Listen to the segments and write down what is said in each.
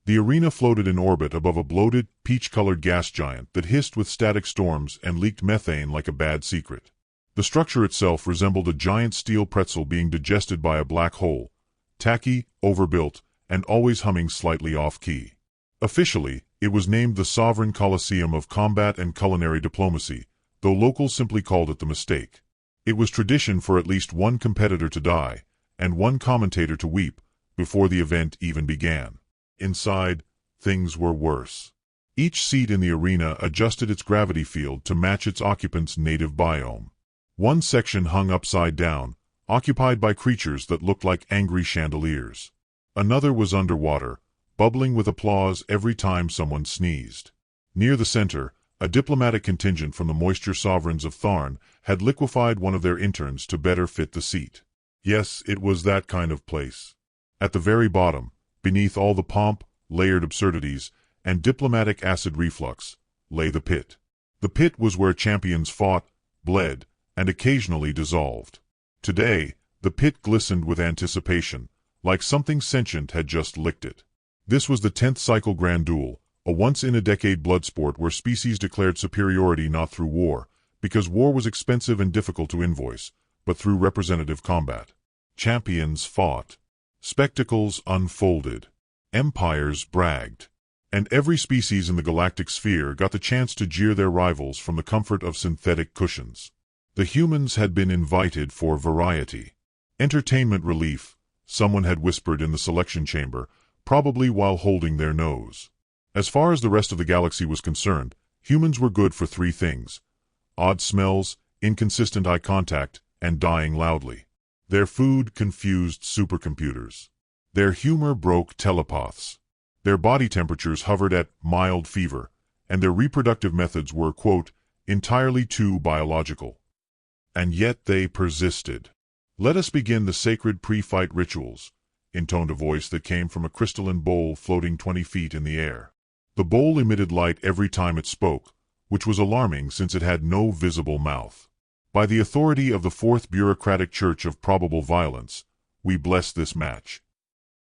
The arena floated in orbit above a bloated, peach-colored gas giant that hissed with static storms and leaked methane like a bad secret. The structure itself resembled a giant steel pretzel being digested by a black hole, tacky, overbuilt, and always humming slightly off-key. Officially, it was named the Sovereign Coliseum of Combat and Culinary Diplomacy, though locals simply called it the Mistake. It was tradition for at least one competitor to die, and one commentator to weep, before the event even began. Inside, things were worse. Each seat in the arena adjusted its gravity field to match its occupant's native biome. One section hung upside down, occupied by creatures that looked like angry chandeliers. Another was underwater, bubbling with applause every time someone sneezed. Near the center, a diplomatic contingent from the moisture sovereigns of Tharn had liquefied one of their interns to better fit the seat. Yes, it was that kind of place. At the very bottom, beneath all the pomp, layered absurdities, and diplomatic acid reflux, lay the pit. The pit was where champions fought, bled, and occasionally dissolved. Today, the pit glistened with anticipation, like something sentient had just licked it. This was the 10th cycle Grand Duel, a once-in-a-decade blood sport where species declared superiority not through war, because war was expensive and difficult to invoice, but through representative combat. Champions fought. Spectacles unfolded. Empires bragged. And every species in the galactic sphere got the chance to jeer their rivals from the comfort of synthetic cushions. The humans had been invited for variety. Entertainment relief, someone had whispered in the selection chamber, probably while holding their nose. As far as the rest of the galaxy was concerned, humans were good for three things: odd smells, inconsistent eye contact, and dying loudly. Their food confused supercomputers. Their humor broke telepaths. Their body temperatures hovered at mild fever, and their reproductive methods were, quote, entirely too biological. And yet they persisted. "Let us begin the sacred pre-fight rituals," intoned a voice that came from a crystalline bowl floating 20 feet in the air. The bowl emitted light every time it spoke, which was alarming since it had no visible mouth. "By the authority of the Fourth Bureaucratic Church of Probable Violence, we bless this match."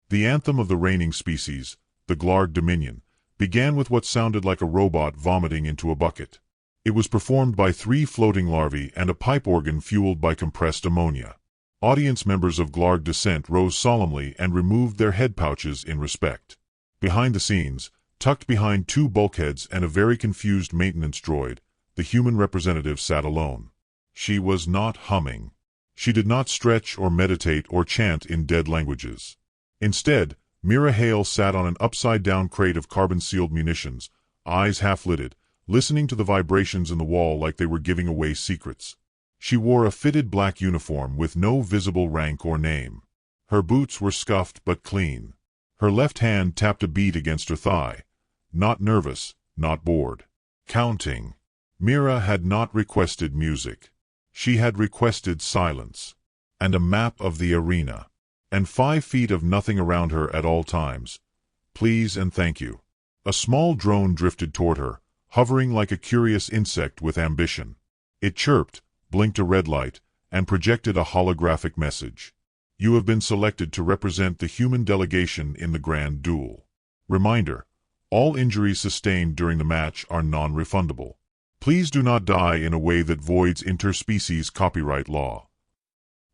The anthem of the reigning species, the Glarg Dominion, began with what sounded like a robot vomiting into a bucket. It was performed by 3 floating larvae and a pipe organ fueled by compressed ammonia. Audience members of Glarg descent rose solemnly and removed their head pouches in respect. Behind the scenes, tucked behind 2 bulkheads and a very confused maintenance droid, the human representative sat alone. She was not humming. She did not stretch or meditate or chant in dead languages. Instead, Mira Hale sat on an upside-down crate of carbon-sealed munitions, eyes half-lidded, listening to the vibrations in the wall like they were giving away secrets. She wore a fitted black uniform with no visible rank or name. Her boots were scuffed but clean. Her left hand tapped a beat against her thigh. Not nervous, not bored. Counting. Mira had not requested music. She had requested silence. And a map of the arena. And 5 feet of nothing around her at all times. Please and thank you. A small drone drifted toward her, hovering like a curious insect with ambition. It chirped, blinked a red light, and projected a holographic message. You have been selected to represent the human delegation in the Grand Duel. Reminder: all injuries sustained during the match are non-refundable. Please do not die in a way that voids interspecies copyright law.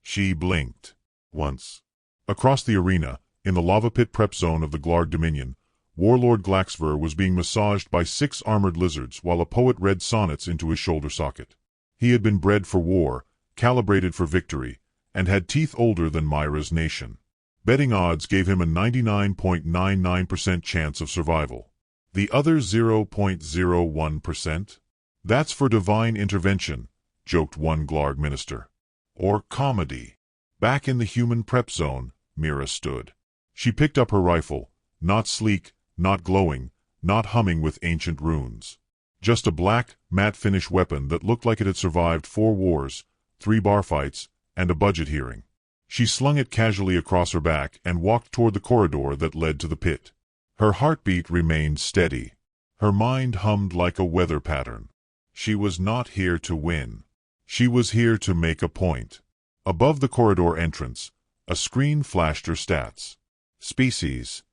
She blinked. Once. Across the arena, in the lava pit prep zone of the Glarg Dominion, Warlord Glaxver was being massaged by 6 armored lizards while a poet read sonnets into his shoulder socket. He had been bred for war, calibrated for victory, and had teeth older than Myra's nation. Betting odds gave him a 99.99% chance of survival. The other 0.01%? That's for divine intervention, joked one Glarg minister. Or comedy. Back in the human prep zone, Mira stood. She picked up her rifle, not sleek, not glowing, not humming with ancient runes. Just a black, matte-finish weapon that looked like it had survived 4 wars, 3 bar fights, and a budget hearing. She slung it casually across her back and walked toward the corridor that led to the pit. Her heartbeat remained steady. Her mind hummed like a weather pattern. She was not here to win. She was here to make a point. Above the corridor entrance, a screen flashed her stats. Species: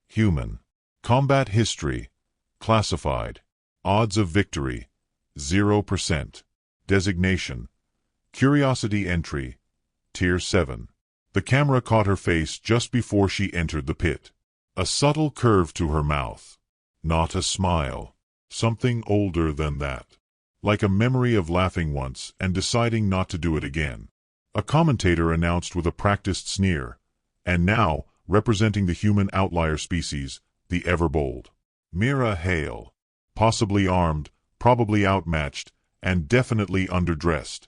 human. Combat history. Classified. Odds of victory. 0%. Designation. Curiosity entry. Tier 7. The camera caught her face just before she entered the pit. A subtle curve to her mouth. Not a smile. Something older than that. Like a memory of laughing once and deciding not to do it again. A commentator announced with a practiced sneer. And now, representing the human outlier species, the ever-bold Mira Hale. Possibly armed, probably outmatched, and definitely underdressed.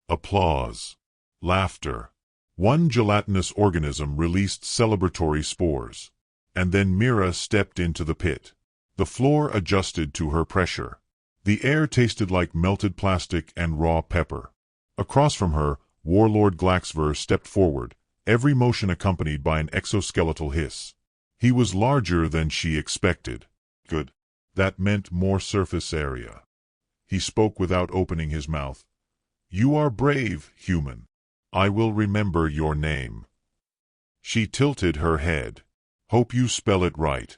Applause. Laughter. One gelatinous organism released celebratory spores. And then Mira stepped into the pit. The floor adjusted to her pressure. The air tasted like melted plastic and raw pepper. Across from her, Warlord Galactic stepped forward, every motion accompanied by an exoskeletal hiss. He was larger than she expected. Good. That meant more surface area. He spoke without opening his mouth. You are brave, human. I will remember your name. She tilted her head. Hope you spell it right.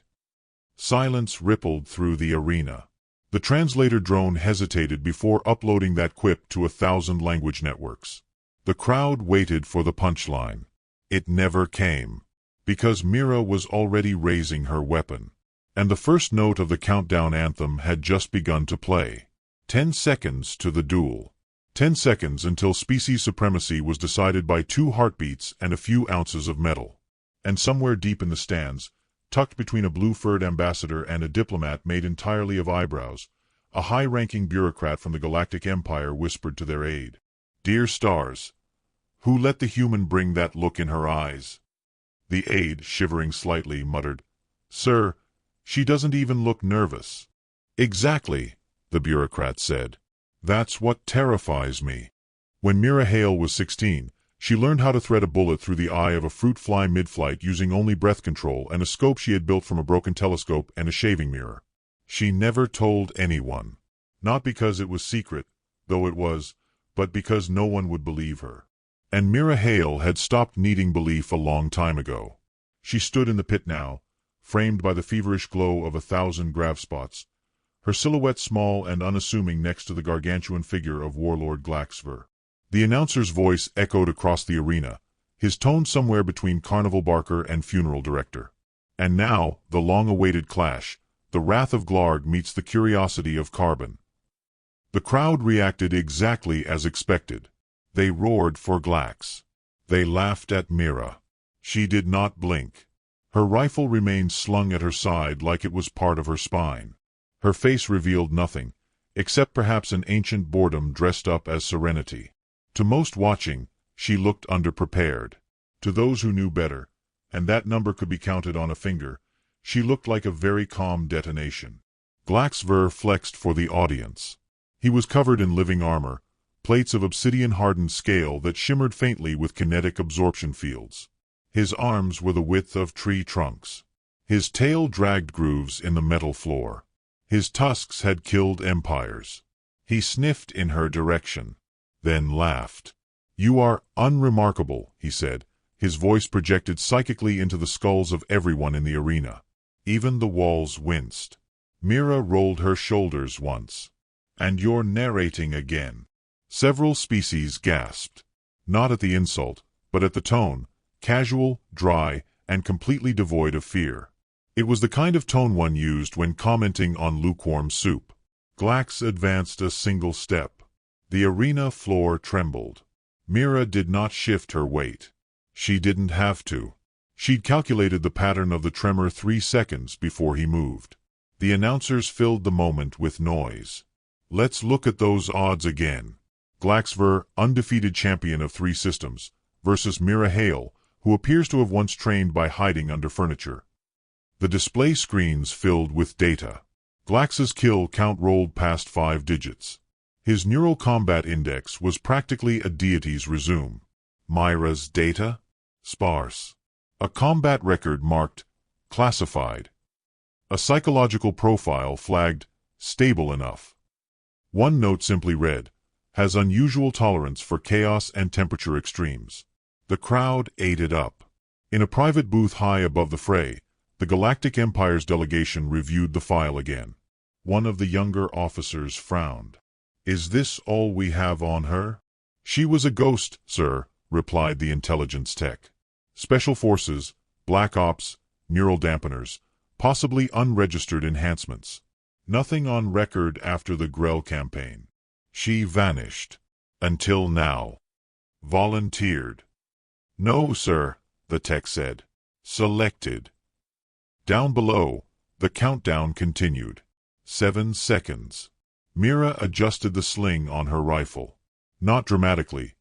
Silence rippled through the arena. The translator drone hesitated before uploading that quip to 1,000 language networks. The crowd waited for the punchline. It never came. Because Mira was already raising her weapon. And the first note of the countdown anthem had just begun to play. 10 seconds to the duel. 10 seconds until species supremacy was decided by 2 heartbeats and a few ounces of metal. And somewhere deep in the stands, tucked between a blue-furred ambassador and a diplomat made entirely of eyebrows, a high-ranking bureaucrat from the Galactic Empire whispered to their aide. Dear stars, who let the human bring that look in her eyes? The aide, shivering slightly, muttered, Sir, she doesn't even look nervous. Exactly, the bureaucrat said. That's what terrifies me. When Mira Hale was 16, she learned how to thread a bullet through the eye of a fruit fly mid-flight using only breath control and a scope she had built from a broken telescope and a shaving mirror. She never told anyone. Not because it was secret, though it was, but because no one would believe her. And Mira Hale had stopped needing belief a long time ago. She stood in the pit now, framed by the feverish glow of 1,000 grav spots, her silhouette small and unassuming next to the gargantuan figure of Warlord Galactic. The announcer's voice echoed across the arena, his tone somewhere between carnival barker and funeral director. And now, the long-awaited clash, the wrath of Glarg meets the curiosity of Carbon. The crowd reacted exactly as expected. They roared for Glax. They laughed at Mira. She did not blink. Her rifle remained slung at her side like it was part of her spine. Her face revealed nothing, except perhaps an ancient boredom dressed up as serenity. To most watching, she looked underprepared. To those who knew better, and that number could be counted on a finger, she looked like a very calm detonation. Glaxver flexed for the audience. He was covered in living armor, plates of obsidian-hardened scale that shimmered faintly with kinetic absorption fields. His arms were the width of tree trunks. His tail dragged grooves in the metal floor. His tusks had killed empires. He sniffed in her direction, then laughed. You are unremarkable, he said, his voice projected psychically into the skulls of everyone in the arena. Even the walls winced. Mira rolled her shoulders once. And you're narrating again. Several species gasped. Not at the insult, but at the tone, casual, dry, and completely devoid of fear. It was the kind of tone one used when commenting on lukewarm soup. Glax advanced a single step. The arena floor trembled. Mira did not shift her weight. She didn't have to. She'd calculated the pattern of the tremor 3 seconds before he moved. The announcers filled the moment with noise. Let's look at those odds again. Glaxver, undefeated champion of 3 systems, versus Mira Hale, who appears to have once trained by hiding under furniture. The display screens filled with data. Glax's kill count rolled past 5 digits. His neural combat index was practically a deity's resume. Myra's data? Sparse. A combat record marked classified. A psychological profile flagged stable enough. One note simply read, has unusual tolerance for chaos and temperature extremes. The crowd ate it up. In a private booth high above the fray, The Galactic Empire's delegation reviewed the file again. One of the younger officers frowned. "Is this all we have on her?" "She was a ghost, sir," replied the intelligence tech. "Special forces, black ops, neural dampeners, possibly unregistered enhancements. Nothing on record after the Grell campaign. She vanished. Until now." "Volunteered?" "No, sir," the tech said. "Selected." Down below, the countdown continued. 7 seconds. Mira adjusted the sling on her rifle. Not dramatically,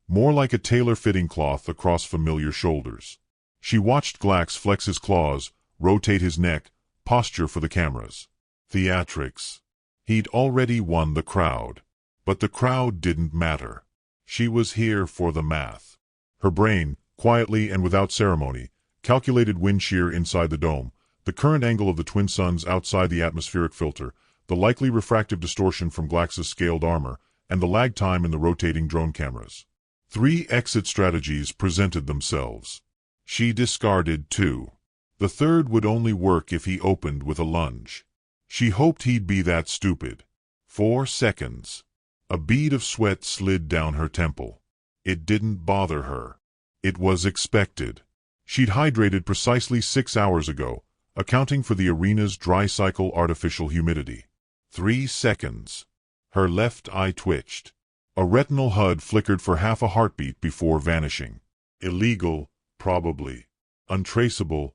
more like a tailor-fitting cloth across familiar shoulders. She watched Glax flex his claws, rotate his neck, posture for the cameras. Theatrics. He'd already won the crowd. But the crowd didn't matter. She was here for the math. Her brain, quietly and without ceremony, calculated wind shear inside the dome, the current angle of the twin suns outside the atmospheric filter, the likely refractive distortion from Glax's scaled armor, and the lag time in the rotating drone cameras. 3 exit strategies presented themselves. She discarded 2. The third would only work if he opened with a lunge. She hoped he'd be that stupid. 4 seconds. A bead of sweat slid down her temple. It didn't bother her. It was expected. She'd hydrated precisely 6 hours ago, accounting for the arena's dry cycle artificial humidity. 3 seconds. Her left eye twitched. A retinal HUD flickered for half a heartbeat before vanishing. Illegal, probably. Untraceable,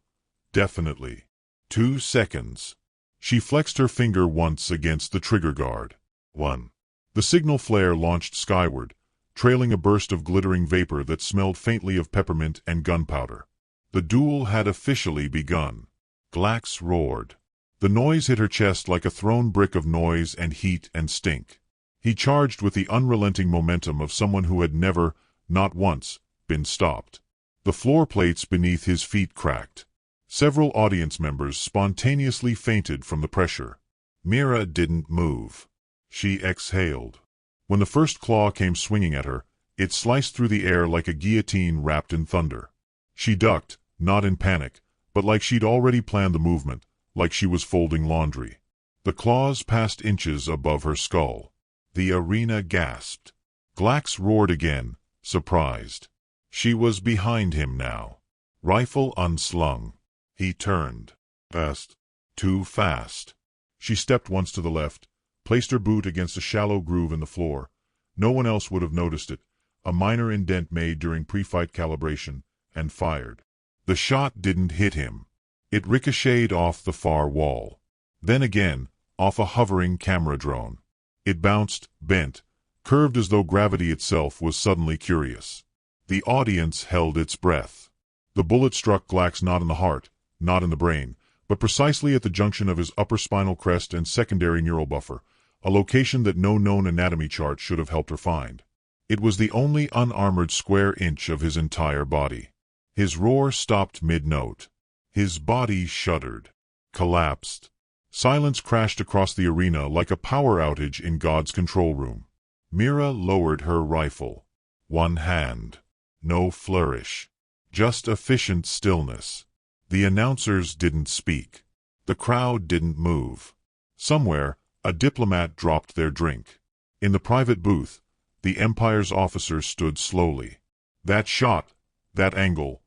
definitely. 2 seconds. She flexed her finger once against the trigger guard. 1. The signal flare launched skyward, trailing a burst of glittering vapor that smelled faintly of peppermint and gunpowder. The duel had officially begun. Glax roared. The noise hit her chest like a thrown brick of noise and heat and stink. He charged with the unrelenting momentum of someone who had never, not once, been stopped. The floor plates beneath his feet cracked. Several audience members spontaneously fainted from the pressure. Mira didn't move. She exhaled. When the first claw came swinging at her, it sliced through the air like a guillotine wrapped in thunder. She ducked, not in panic, but like she'd already planned the movement, like she was folding laundry. The claws passed inches above her skull. The arena gasped. Glax roared again, surprised. She was behind him now. Rifle unslung. He turned. Fast. Too fast. She stepped once to the left, placed her boot against a shallow groove in the floor. No one else would have noticed it, a minor indent made during pre-fight calibration, and fired. The shot didn't hit him. It ricocheted off the far wall. Then again, off a hovering camera drone. It bounced, bent, curved as though gravity itself was suddenly curious. The audience held its breath. The bullet struck Glax not in the heart, not in the brain, but precisely at the junction of his upper spinal crest and secondary neural buffer, a location that no known anatomy chart should have helped her find. It was the only unarmored square inch of his entire body. His roar stopped mid-note. His body shuddered, collapsed. Silence crashed across the arena like a power outage in God's control room. Mira lowered her rifle. One hand. No flourish. Just efficient stillness. The announcers didn't speak. The crowd didn't move. Somewhere, a diplomat dropped their drink. In the private booth, the Empire's officer stood slowly. That shot, that angle,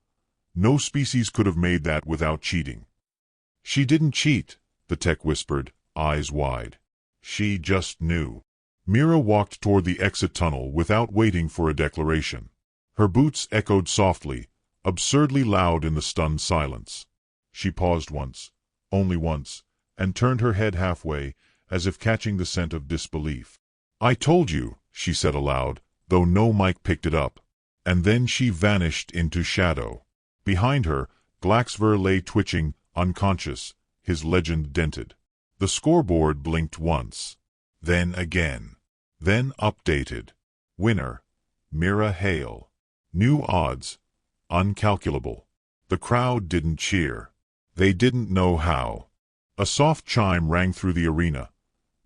no species could have made that without cheating. She didn't cheat, the tech whispered, eyes wide. She just knew. Mira walked toward the exit tunnel without waiting for a declaration. Her boots echoed softly, absurdly loud in the stunned silence. She paused once, only once, and turned her head halfway, as if catching the scent of disbelief. "I told you," she said aloud, though no mic picked it up. And then she vanished into shadow. Behind her, Glaxver lay twitching, unconscious, his legend dented. The scoreboard blinked once. Then again. Then updated. Winner, Mira Hale. New odds, uncalculable. The crowd didn't cheer. They didn't know how. A soft chime rang through the arena.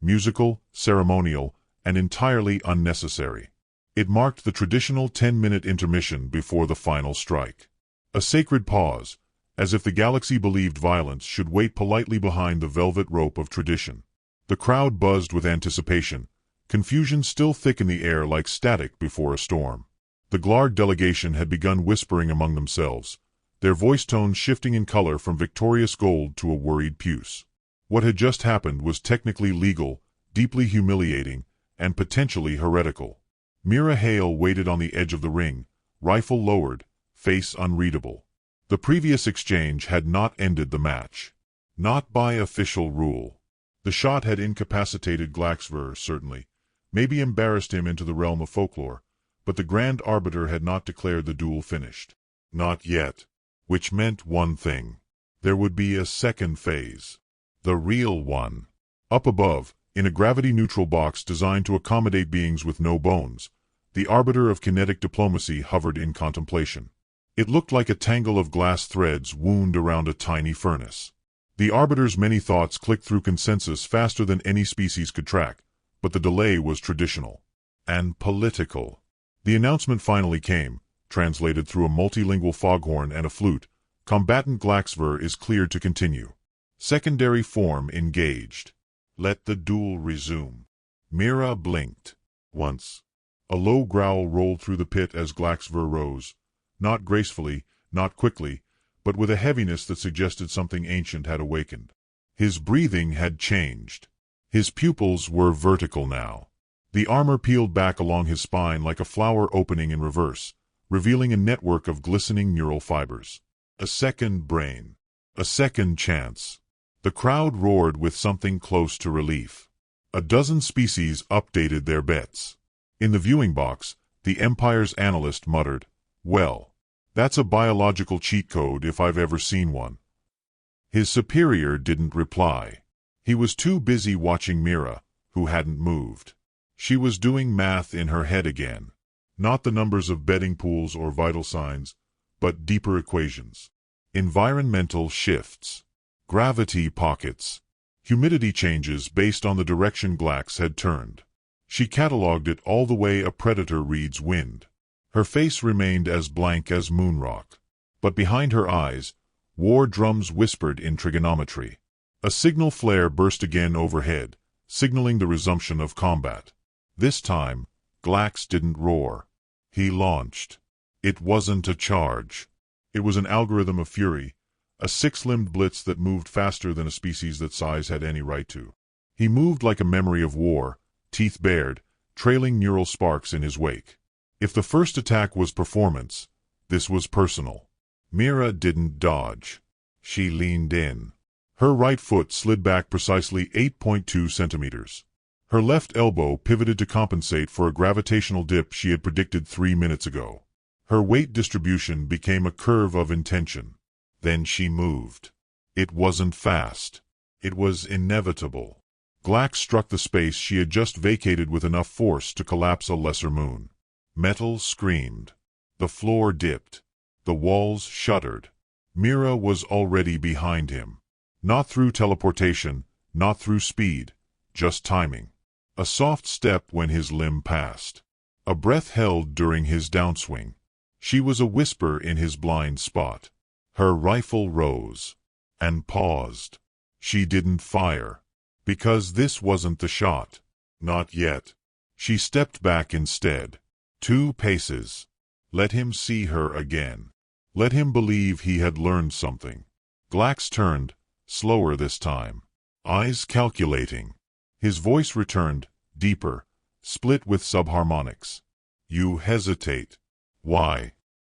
Musical, ceremonial, and entirely unnecessary. It marked the traditional 10-minute intermission before the final strike. A sacred pause, as if the galaxy believed violence should wait politely behind the velvet rope of tradition. The crowd buzzed with anticipation, confusion still thick in the air like static before a storm. The Glard delegation had begun whispering among themselves, their voice tones shifting in color from victorious gold to a worried puce. What had just happened was technically legal, deeply humiliating, and potentially heretical. Mira Hale waited on the edge of the ring, rifle lowered, face unreadable. The previous exchange had not ended the match. Not by official rule. The shot had incapacitated Glaxver, certainly, maybe embarrassed him into the realm of folklore, but the Grand Arbiter had not declared the duel finished. Not yet. Which meant one thing. There would be a second phase. The real one. Up above, in a gravity-neutral box designed to accommodate beings with no bones, the Arbiter of Kinetic Diplomacy hovered in contemplation. It looked like a tangle of glass threads wound around a tiny furnace. The Arbiter's many thoughts clicked through consensus faster than any species could track, but the delay was traditional. And political. The announcement finally came, translated through a multilingual foghorn and a flute. Combatant Glaxver is cleared to continue. Secondary form engaged. Let the duel resume. Mira blinked. Once. A low growl rolled through the pit as Glaxver rose. Not gracefully, not quickly, but with a heaviness that suggested something ancient had awakened. His breathing had changed. His pupils were vertical now. The armor peeled back along his spine like a flower opening in reverse, revealing a network of glistening neural fibers. A second brain. A second chance. The crowd roared with something close to relief. A dozen species updated their bets. In the viewing box, the Empire's analyst muttered, "Well, that's a biological cheat code if I've ever seen one." His superior didn't reply. He was too busy watching Mira, who hadn't moved. She was doing math in her head again. Not the numbers of betting pools or vital signs, but deeper equations. Environmental shifts. Gravity pockets. Humidity changes based on the direction Glax had turned. She catalogued it all the way a predator reads wind. Her face remained as blank as moonrock. But behind her eyes, war drums whispered in trigonometry. A signal flare burst again overhead, signaling the resumption of combat. This time, Glax didn't roar. He launched. It wasn't a charge. It was an algorithm of fury, a six-limbed blitz that moved faster than a species that size had any right to. He moved like a memory of war, teeth bared, trailing neural sparks in his wake. If the first attack was performance, this was personal. Mira didn't dodge. She leaned in. Her right foot slid back precisely 8.2 centimeters. Her left elbow pivoted to compensate for a gravitational dip she had predicted 3 minutes ago. Her weight distribution became a curve of intention. Then she moved. It wasn't fast. It was inevitable. Glax struck the space she had just vacated with enough force to collapse a lesser moon. Metal screamed. The floor dipped. The walls shuddered. Mira was already behind him. Not through teleportation, not through speed, just timing. A soft step when his limb passed. A breath held during his downswing. She was a whisper in his blind spot. Her rifle rose. And paused. She didn't fire. Because this wasn't the shot. Not yet. She stepped back instead. 2 paces. Let him see her again. Let him believe he had learned something. Glax turned, slower this time. Eyes calculating. His voice returned, deeper, split with subharmonics. You hesitate. Why?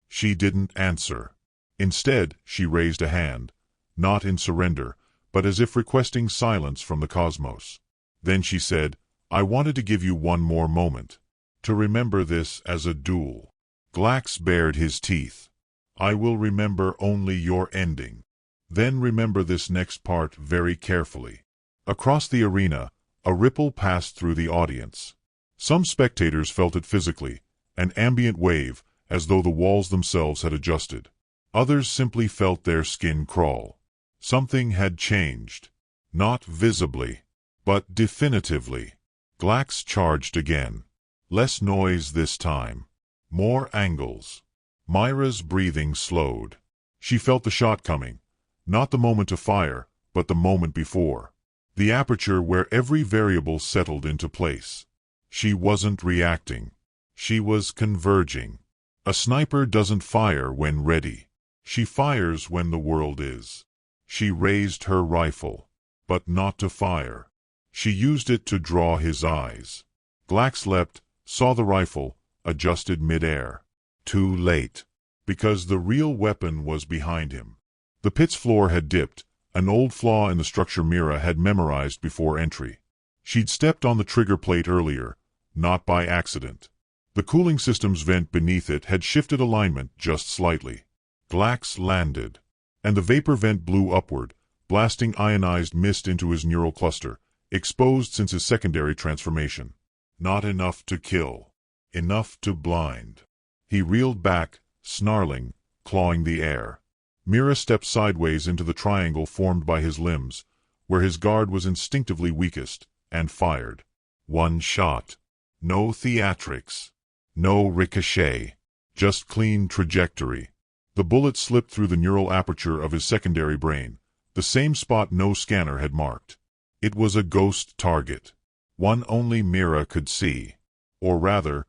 She didn't answer. Instead, she raised a hand, not in surrender, but as if requesting silence from the cosmos. Then she said, I wanted to give you one more moment. To remember this as a duel. Glax bared his teeth. I will remember only your ending. Then remember this next part very carefully. Across the arena, a ripple passed through the audience. Some spectators felt it physically, an ambient wave, as though the walls themselves had adjusted. Others simply felt their skin crawl. Something had changed. Not visibly, but definitively. Glax charged again. Less noise this time. More angles. Myra's breathing slowed. She felt the shot coming. Not the moment to fire, but the moment before. The aperture where every variable settled into place. She wasn't reacting. She was converging. A sniper doesn't fire when ready. She fires when the world is. She raised her rifle, but not to fire. She used it to draw his eyes. Glax leapt, saw the rifle, adjusted mid-air. Too late. Because the real weapon was behind him. The pit's floor had dipped, an old flaw in the structure Mira had memorized before entry. She'd stepped on the trigger plate earlier, not by accident. The cooling system's vent beneath it had shifted alignment just slightly. Glax landed, and the vapor vent blew upward, blasting ionized mist into his neural cluster, exposed since his secondary transformation. Not enough to kill. Enough to blind. He reeled back, snarling, clawing the air. Mira stepped sideways into the triangle formed by his limbs, where his guard was instinctively weakest, and fired. One shot. No theatrics. No ricochet. Just clean trajectory. The bullet slipped through the neural aperture of his secondary brain, the same spot no scanner had marked. It was a ghost target. One only Mira could see. Or rather,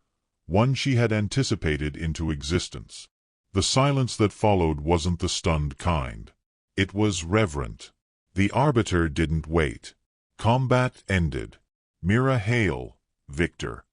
one she had anticipated into existence. The silence that followed wasn't the stunned kind. It was reverent. The Arbiter didn't wait. Combat ended. Mira hail, victor.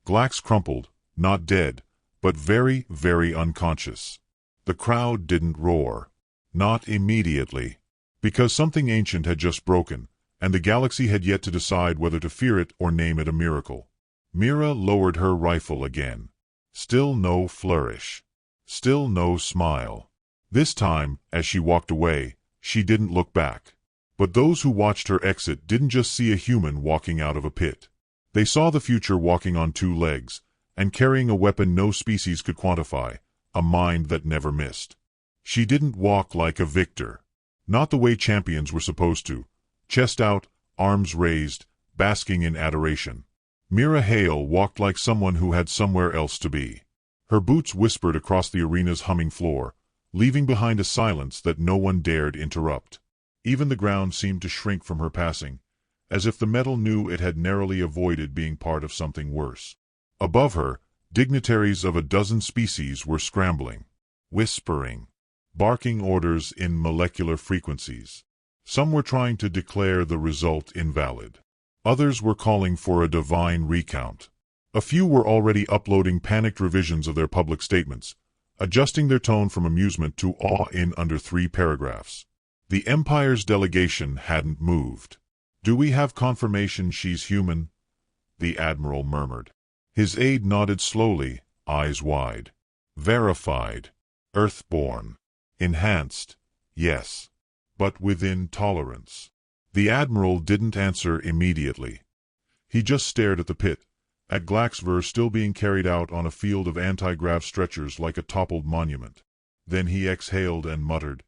Glax crumpled, not dead, but very, very unconscious. The crowd didn't roar. Not immediately. Because something ancient had just broken, and the galaxy had yet to decide whether to fear it or name it a miracle. Mira lowered her rifle again. Still no flourish. Still no smile. This time, as she walked away, she didn't look back. But those who watched her exit didn't just see a human walking out of a pit. They saw the future walking on two legs, and carrying a weapon no species could quantify, a mind that never missed. She didn't walk like a victor. Not the way champions were supposed to. Chest out, arms raised, basking in adoration. Mira Hale walked like someone who had somewhere else to be. Her boots whispered across the arena's humming floor, leaving behind a silence that no one dared interrupt. Even the ground seemed to shrink from her passing, as if the metal knew it had narrowly avoided being part of something worse. Above her, dignitaries of a dozen species were scrambling, whispering, barking orders in molecular frequencies. Some were trying to declare the result invalid. Others were calling for a divine recount. A few were already uploading panicked revisions of their public statements, adjusting their tone from amusement to awe in under 3 paragraphs. The Empire's delegation hadn't moved. "Do we have confirmation she's human?" the Admiral murmured. His aide nodded slowly, eyes wide. "Verified. Earthborn. Enhanced. Yes. But within tolerance." The Admiral didn't answer immediately. He just stared at the pit, at Glaxver still being carried out on a field of anti-grav stretchers like a toppled monument. Then he exhaled and muttered,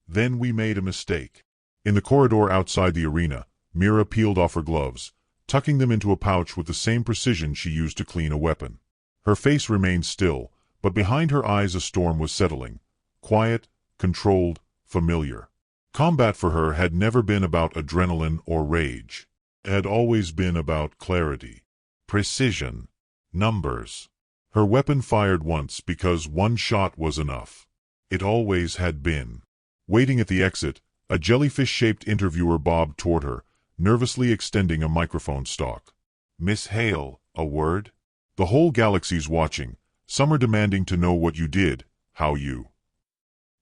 "Then we made a mistake." In the corridor outside the arena, Mira peeled off her gloves, tucking them into a pouch with the same precision she used to clean a weapon. Her face remained still, but behind her eyes a storm was settling. Quiet, controlled, familiar. Combat for her had never been about adrenaline or rage. It had always been about clarity, precision, numbers. Her weapon fired once because one shot was enough. It always had been. Waiting at the exit, a jellyfish-shaped interviewer bobbed toward her, nervously extending a microphone stalk. "Miss Hale, a word? The whole galaxy's watching. Some are demanding to know what you did, how you..."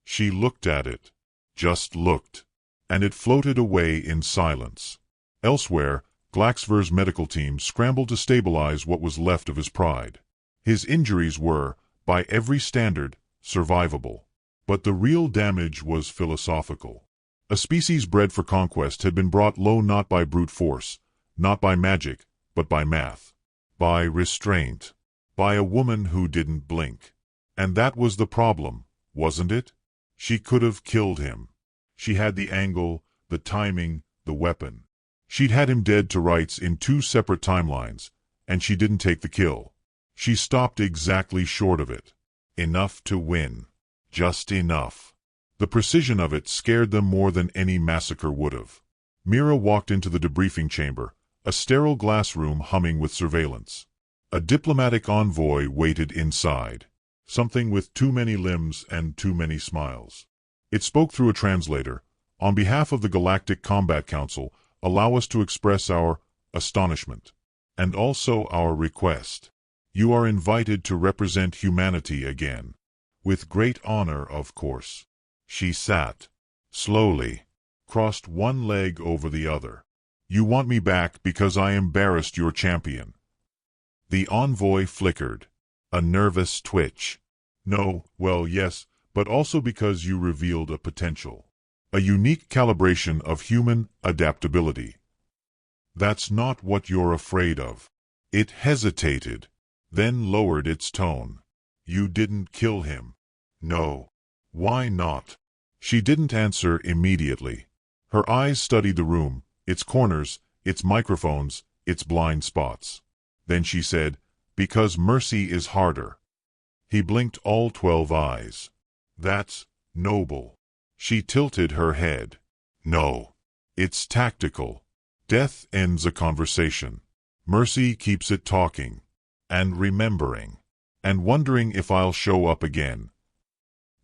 She looked at it. Just looked. And it floated away in silence. Elsewhere, Glaxver's medical team scrambled to stabilize what was left of his pride. His injuries were, by every standard, survivable. But the real damage was philosophical. A species bred for conquest had been brought low not by brute force, not by magic, but by math. By restraint. By a woman who didn't blink. And that was the problem, wasn't it? She could have killed him. She had the angle, the timing, the weapon. She'd had him dead to rights in 2 separate timelines, and she didn't take the kill. She stopped exactly short of it. Enough to win. Just enough. The precision of it scared them more than any massacre would have. Mira walked into the debriefing chamber, a sterile glass room humming with surveillance. A diplomatic envoy waited inside. Something with too many limbs and too many smiles. It spoke through a translator. On behalf of the Galactic Combat Council, allow us to express our astonishment. And also our request. You are invited to represent humanity again. With great honor, of course. She sat. Slowly. Crossed one leg over the other. You want me back because I embarrassed your champion. The envoy flickered. A nervous twitch. No, well, yes, but also because you revealed a potential. A unique calibration of human adaptability. That's not what you're afraid of. It hesitated, then lowered its tone. You didn't kill him. No. Why not? She didn't answer immediately. Her eyes studied the room, its corners, its microphones, its blind spots. Then she said, because mercy is harder. He blinked all 12 eyes. That's noble. She tilted her head. No. It's tactical. Death ends a conversation. Mercy keeps it talking. And remembering. And wondering if I'll show up again.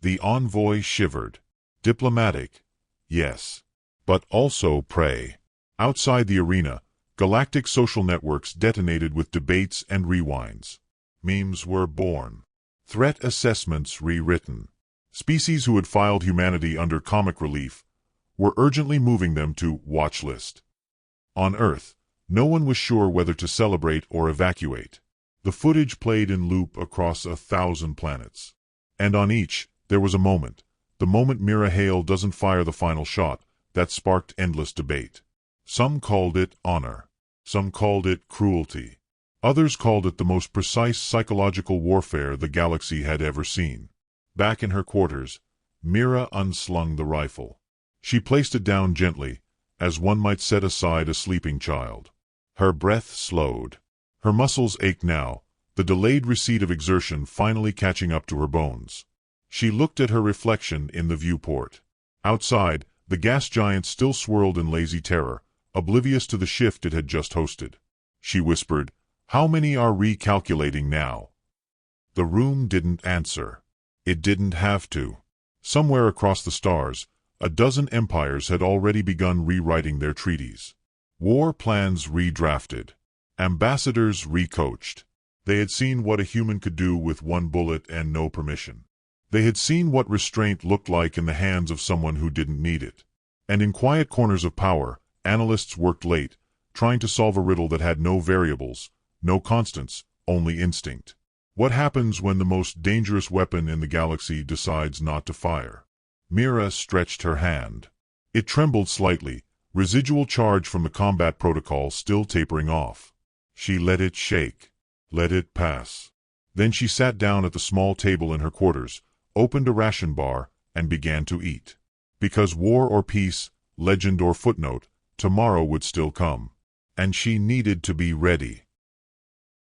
The envoy shivered. Diplomatic. Yes. But also prey. Outside the arena, galactic social networks detonated with debates and rewinds. Memes were born. Threat assessments rewritten. Species who had filed humanity under comic relief were urgently moving them to watch list. On Earth, no one was sure whether to celebrate or evacuate. The footage played in loop across 1,000 planets. And on each, there was a moment. The moment Mira Hale doesn't fire the final shot, that sparked endless debate. Some called it honor. Some called it cruelty. Others called it the most precise psychological warfare the galaxy had ever seen. Back in her quarters, Mira unslung the rifle. She placed it down gently, as one might set aside a sleeping child. Her breath slowed. Her muscles ached now, the delayed receipt of exertion finally catching up to her bones. She looked at her reflection in the viewport. Outside, the gas giant still swirled in lazy terror, oblivious to the shift it had just hosted. She whispered, "How many are recalculating now?" The room didn't answer. It didn't have to. Somewhere across the stars, a dozen empires had already begun rewriting their treaties. War plans redrafted. Ambassadors recoached. They had seen what a human could do with one bullet and no permission. They had seen what restraint looked like in the hands of someone who didn't need it. And in quiet corners of power, analysts worked late, trying to solve a riddle that had no variables, no constants, only instinct. What happens when the most dangerous weapon in the galaxy decides not to fire? Mira stretched her hand. It trembled slightly, residual charge from the combat protocol still tapering off. She let it shake. Let it pass. Then she sat down at the small table in her quarters, opened a ration bar, and began to eat. Because war or peace, legend or footnote, tomorrow would still come. And she needed to be ready.